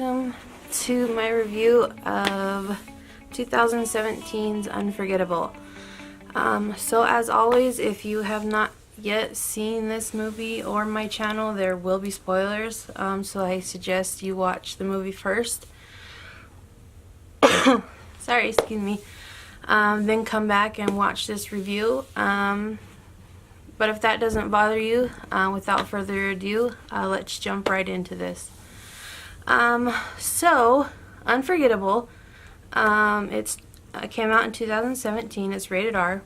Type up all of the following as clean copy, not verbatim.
welcome to my review of 2017's Unforgettable. So as always, if you have not yet seen this movie or my channel, there will be spoilers, so I suggest you watch the movie first. Sorry, excuse me. Then come back and watch this review. But if that doesn't bother you, without further ado, let's jump right into this. So, Unforgettable, it came out in 2017. It's rated R.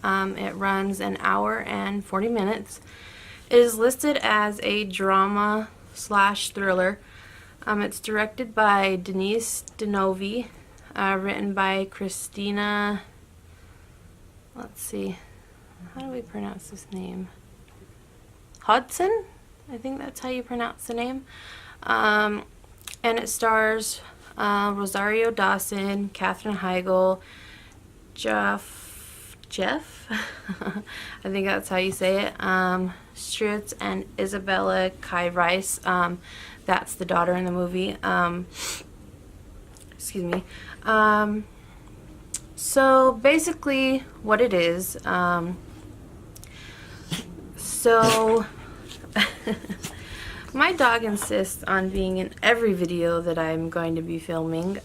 It runs an hour and 40 minutes. It is listed as a drama / thriller. It's directed by Denise Denovi, written by Christina, let's see, how do we pronounce this name? Hodson? I think that's how you pronounce the name. And it stars Rosario Dawson, Katherine Heigl, Jeff? I think that's how you say it. Strutz and Isabella Kai Rice. That's the daughter in the movie. Excuse me. So basically what it is, so my dog insists on being in every video that I'm going to be filming.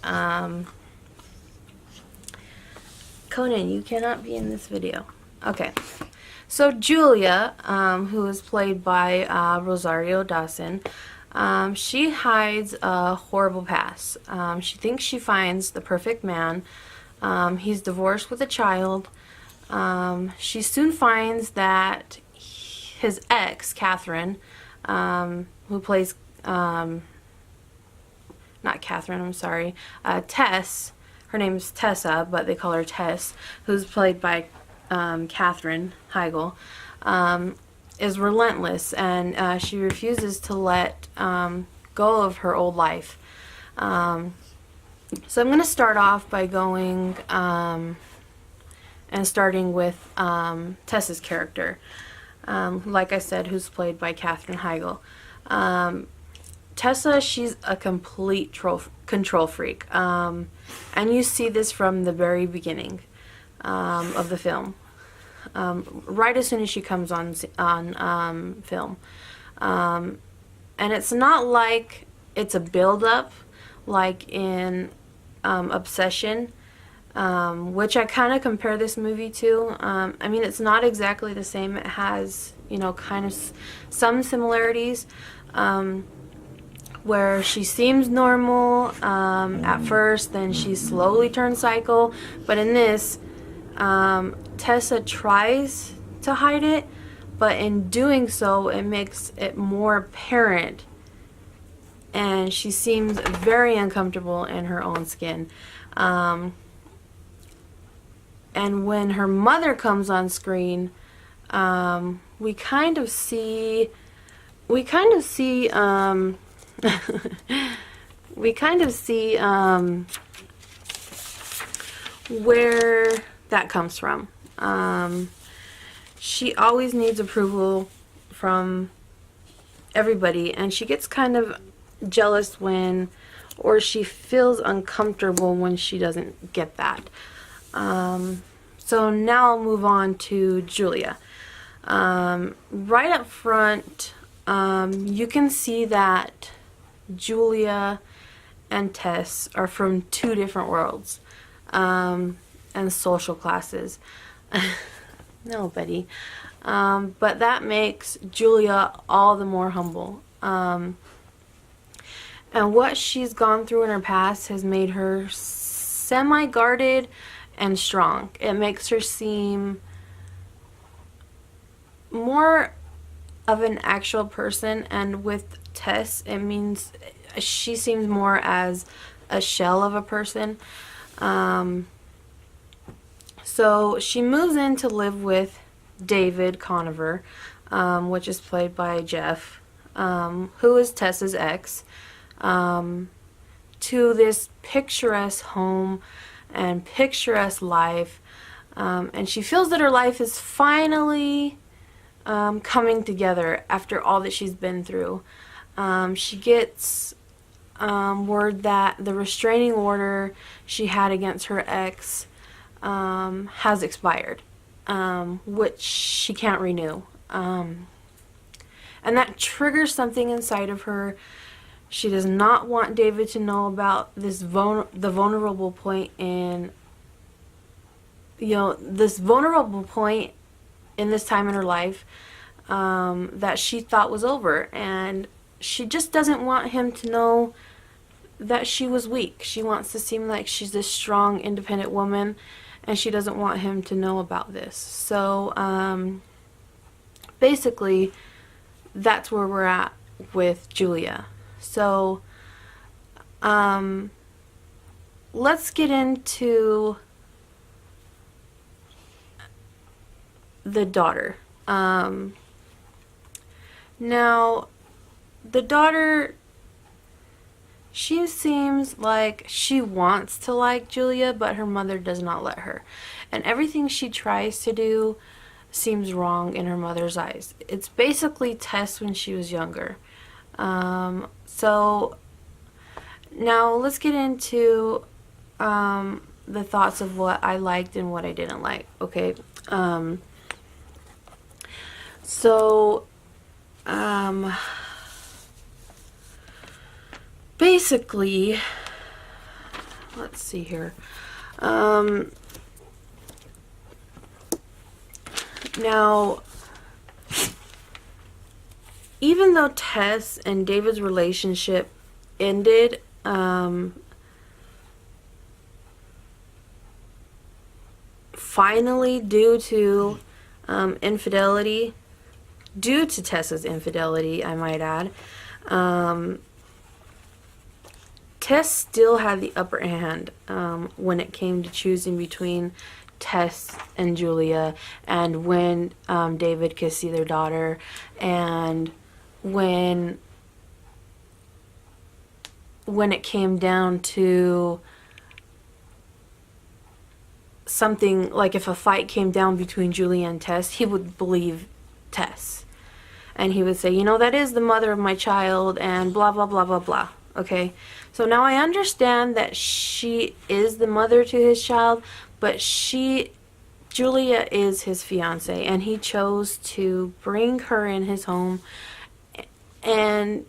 Conan, you cannot be in this video. Okay. So Julia, who is played by Rosario Dawson, she hides a horrible past. She thinks she finds the perfect man. He's divorced with a child. She soon finds that his ex, Catherine, who plays, not Catherine, I'm sorry, Tess, her name is Tessa, but they call her Tess, who's played by Katherine Heigl, is relentless, and she refuses to let go of her old life. So I'm going to start off by going and starting with Tessa's character, like I said, who's played by Katherine Heigl. Tessa, she's a complete control freak, and you see this from the very beginning of the film, right as soon as she comes on film. And it's not like it's a build-up like in Obsession, which I kind of compare this movie to. I mean, it's not exactly the same. It has, you know, kind of some similarities, where she seems normal at first, then she slowly turns psycho. But in this, Tessa tries to hide it, but in doing so, it makes it more apparent, and she seems very uncomfortable in her own skin. And when her mother comes on screen, we kind of see where that comes from. She always needs approval from everybody, and she gets kind of jealous when, or she feels uncomfortable when she doesn't get that. So now I'll move on to Julia. Right up front, you can see that Julia and Tess are from two different worlds, and social classes. No, buddy. But that makes Julia all the more humble. And what she's gone through in her past has made her semi-guarded and strong. It makes her seem more of an actual person, and with Tess, it means she seems more as a shell of a person. So she moves in to live with David Conover, which is played by Jeff, who is Tessa's ex, to this picturesque home and picturesque life, and she feels that her life is finally coming together after all that she's been through. She gets word that the restraining order she had against her ex has expired, which she can't renew. And that triggers something inside of her. She does not want David to know about this the vulnerable point in, this vulnerable point in this time in her life that she thought was over. And she just doesn't want him to know that she was weak. She wants to seem like she's this strong, independent woman, and she doesn't want him to know about this. So basically, that's where we're at with Julia. So let's get into the daughter. Now, the daughter, she seems like she wants to like Julia, but her mother does not let her. And everything she tries to do seems wrong in her mother's eyes. It's basically Tess when she was younger. So now let's get into the thoughts of what I liked and what I didn't like. Okay. Basically, let's see here. Now, even though Tess and David's relationship ended, finally due to infidelity, due to Tessa's infidelity, I might add, Tess still had the upper hand when it came to choosing between Tess and Julia, and when David could see their daughter, and when it came down to something like if a fight came down between Julia and Tess, he would believe Tess. And he would say, that is the mother of my child, and blah, blah, blah, blah, blah. Okay? So now I understand that she is the mother to his child, but Julia is his fiance, and he chose to bring her in his home, and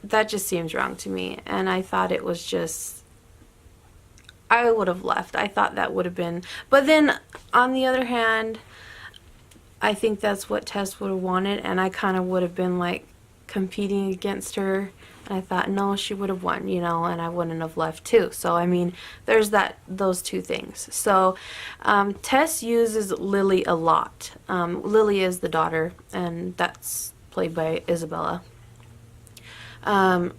that just seems wrong to me. And I thought it was just, I would have left. I thought that would have been, but then on the other hand, I think that's what Tess would have wanted, and I kind of would have been like competing against her. And I thought, no, she would have won, and I wouldn't have left too. So, I mean, there's those two things. So, Tess uses Lily a lot. Lily is the daughter, and that's played by Isabella.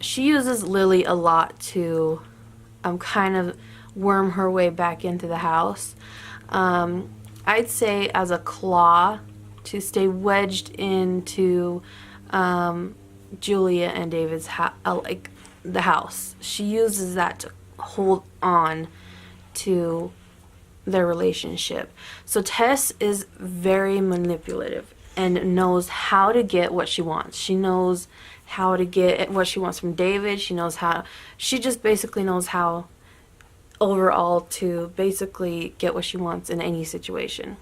She uses Lily a lot to kind of worm her way back into the house. I'd say as a claw to stay wedged into Julia and David's the house. She uses that to hold on to their relationship. So Tess is very manipulative and knows how to get what she wants. She knows how to get what she wants from David. She just basically knows how overall to basically get what she wants in any situation.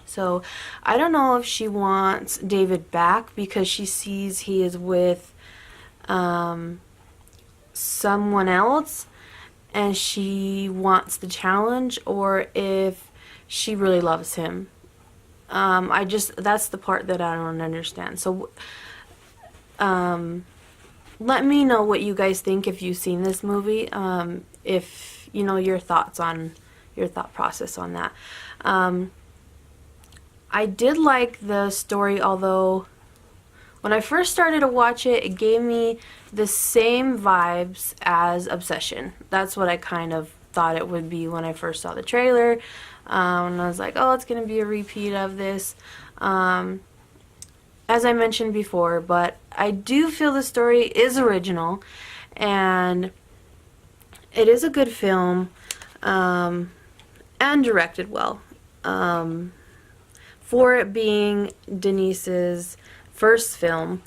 So I don't know if she wants David back because she sees he is with someone else and she wants the challenge, or if she really loves him. That's the part that I don't understand. So let me know what you guys think if you've seen this movie, if your thought process on that. I did like the story, although when I first started to watch it, it gave me the same vibes as Obsession. That's what I kind of thought it would be when I first saw the trailer. And I was like, oh, it's going to be a repeat of this. As I mentioned before, but I do feel the story is original, and it is a good film, and directed well. For it being Denise's first film,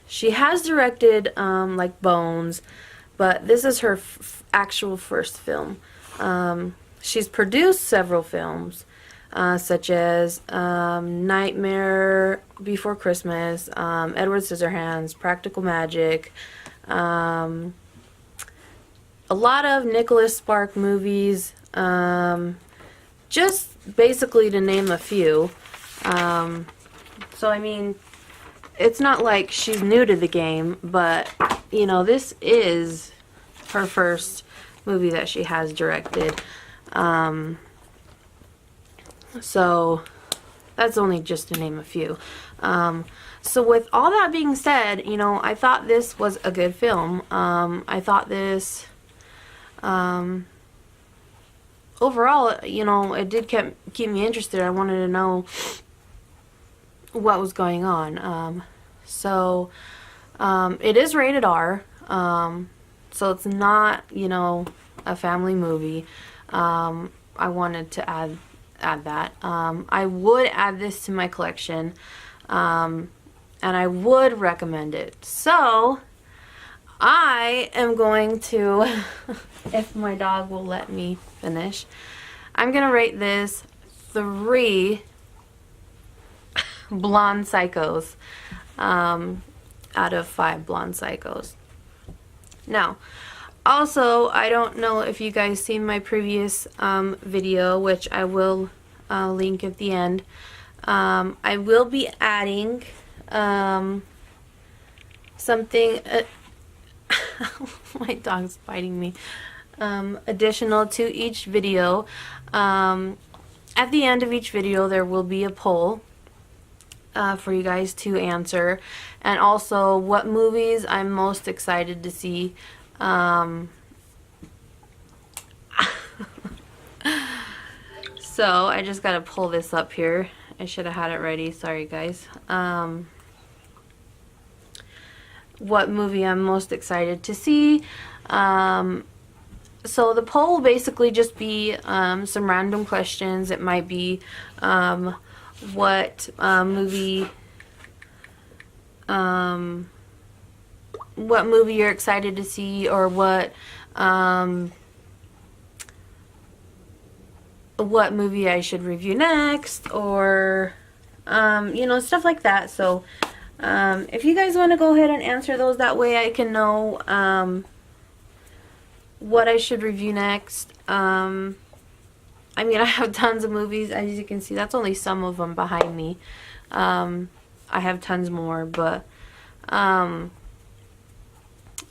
she has directed like Bones, but this is her actual first film. She's produced several films, such as Nightmare Before Christmas, Edward Scissorhands, Practical Magic, a lot of Nicholas Spark movies, just basically to name a few. So I mean, it's not like she's new to the game, but you know, this is her first movie that she has directed. So that's only just to name a few. So with all that being said, you know, I thought this was a good film. I thought this, overall, you know, it did keep me interested. I wanted to know what was going on. So it is rated R. So it's not, you know, a family movie. I wanted to add that. I would add this to my collection, and I would recommend it. So I am going to, if my dog will let me finish, I'm gonna rate this 3 blonde psychos out of 5 blonde psychos. Now, also, I don't know if you guys seen my previous video, which I will link at the end. I will be adding something, my dog's biting me, additional to each video. At the end of each video there will be a poll for you guys to answer, and also what movies I'm most excited to see. So I just gotta pull this up here. I should have had it ready, sorry guys. What movie I'm most excited to see. So the poll will basically just be some random questions. It might be what movie you're excited to see, or what movie I should review next, or you know, stuff like that. So if you guys want to go ahead and answer those, that way I can know what I should review next. I mean, I have tons of movies, as you can see. That's only some of them behind me. I have tons more, but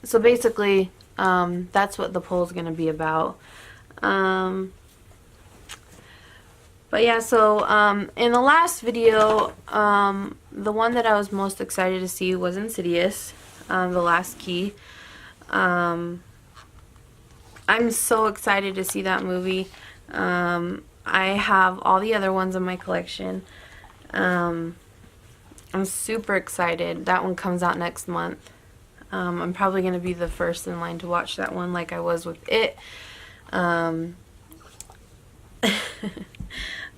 so basically that's what the poll is going to be about. But yeah, so in the last video, the one that I was most excited to see was Insidious, The Last Key. I'm so excited to see that movie. I have all the other ones in my collection. I'm super excited. That one comes out next month. I'm probably going to be the first in line to watch that one, like I was with It.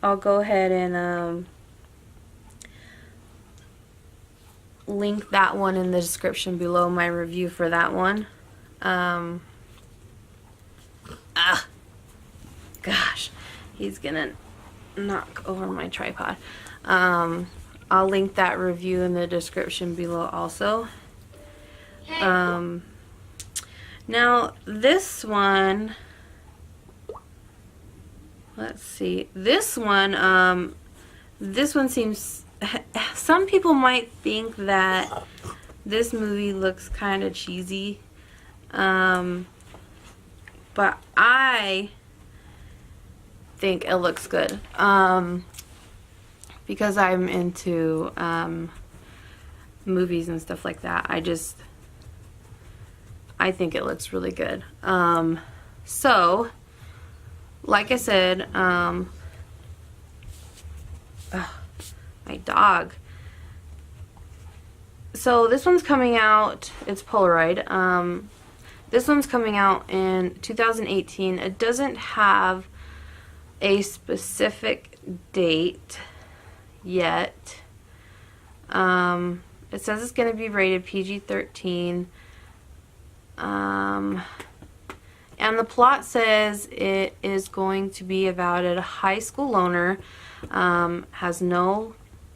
I'll go ahead and link that one in the description below, my review for that one. Gosh, he's gonna knock over my tripod. I'll link that review in the description below also. Now this one, let's see, this one seems, some people might think that this movie looks kind of cheesy, but I think it looks good, because I'm into movies and stuff like that. I think it looks really good. So like I said, my dog. So this one's coming out, it's Polaroid. This one's coming out in 2018. It doesn't have a specific date yet. It says it's going to be rated PG-13. And the plot says it is going to be about a high school loner, has no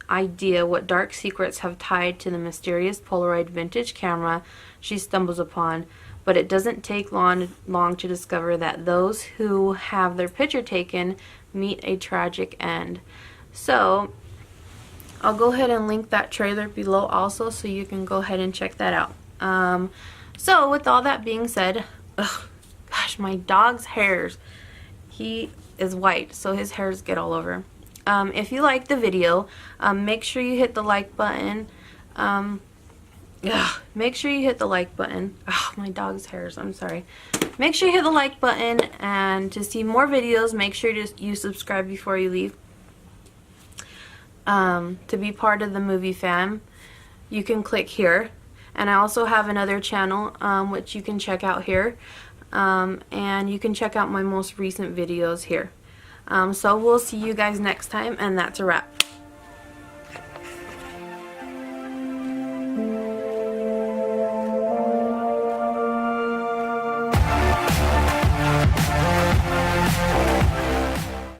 idea what dark secrets have tied to the mysterious Polaroid vintage camera she stumbles upon, but it doesn't take long to discover that those who have their picture taken meet a tragic end. So I'll go ahead and link that trailer below also, so you can go ahead and check that out. So with all that being said, gosh, my dog's hairs, he is white, so his hairs get all over. If you like the video, make sure you hit the like button. Make sure you hit the like button. Oh, my dog's hairs, I'm sorry. Make sure you hit the like button, and to see more videos, make sure you subscribe before you leave. To be part of the movie fam, you can click here. And I also have another channel, which you can check out here. And you can check out my most recent videos here. So we'll see you guys next time, and that's a wrap.